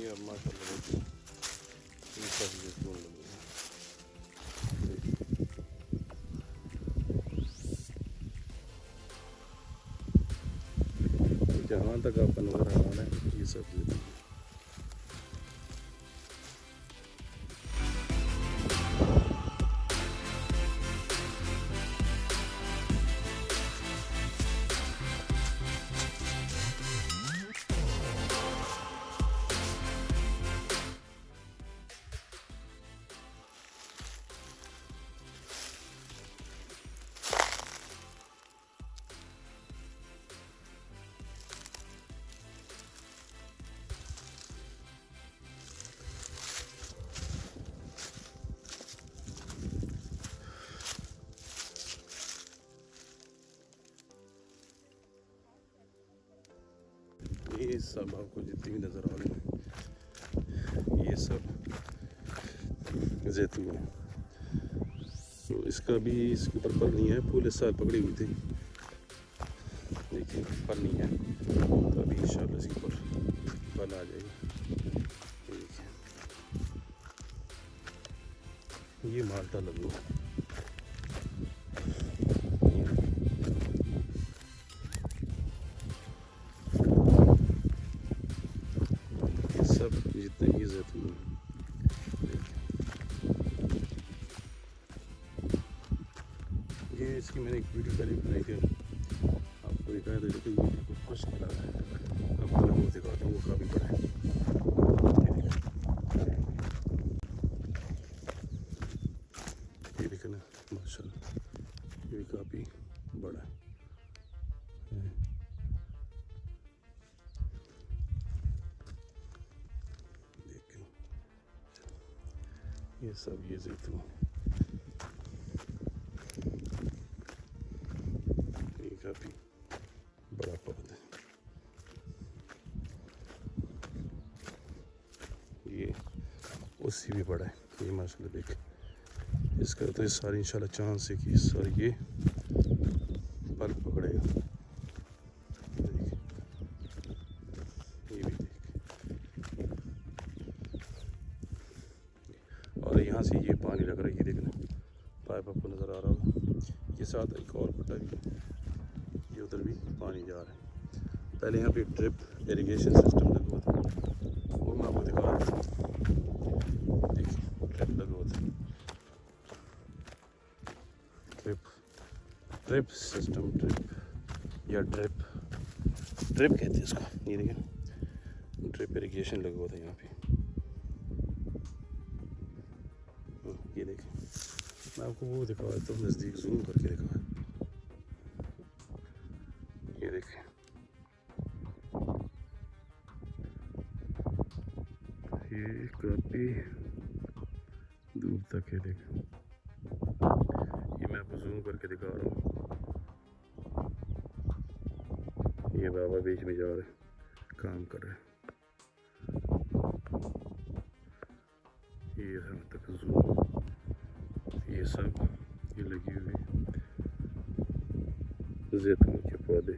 ये अब माशाल्लाह ये सब जैतून लगे हैं। जहाँ तक आपका नज़र आ रहा है ये सब जैतून। ये सब आपको जितनी भी नज़र आ रही है ये सब जैतून है। तो इसका भी इसके ऊपर फल नहीं है, फूल इस साल पकड़ी हुई थी, देखिए फल नहीं है, तो अभी इंशाल्लाह इसके ऊपर फल आ जाएगा। देखिए ये माल्टा लड्डू है। सब जितने भी जैतून ये इसकी मैंने एक वीडियो पहले बनाई थी, आपको दिखाया था, लेकिन वीडियो को खुश करा है। आपको मैं वो दिखाता हूँ, वो काफ़ी बड़ा है। ये देखना माशाल्लाह, ये भी काफ़ी बड़ा है। ये सब ये जैतून ये काफ़ी बड़ा पौधा है। ये उससे भी बड़ा है। ये माशाल्लाह देख, इसका तो इस सारी इंशाल्लाह चांस है कि इस सारी ये फल पकड़ेगा। ये भी देख, और यहाँ से ये पानी लग रहा है, ये देखना पाइप आपको नज़र आ रहा होगा। ये साथ एक और पट्टा भी, ये उधर भी पानी जा रहा है। पहले यहाँ पे ड्रिप इरिगेशन सिस्टम लगा हुआ था, वो मैं आपको दिखा रहा था। देखिए ड्रिप लगा हुआ था, ड्रिप सिस्टम, ड्रिप या ड्रिप कहते हैं इसको। ये देखिए ड्रिप इरिगेशन लगा हुआ था यहाँ पे। ये देखें, मैं आपको वो दिखा देता हूँ, नज़दीक जूम करके दिखा। ये देखें, ये काफ़ी दूर तक है। देखें, ये मैं आपको जूम करके दिखा रहा हूँ। ये बाबा बीच में जा रहे हैं, काम कर रहे हैं। ये यहाँ तक जूम, ये सब ये लगी हुई जैतून के पौधे।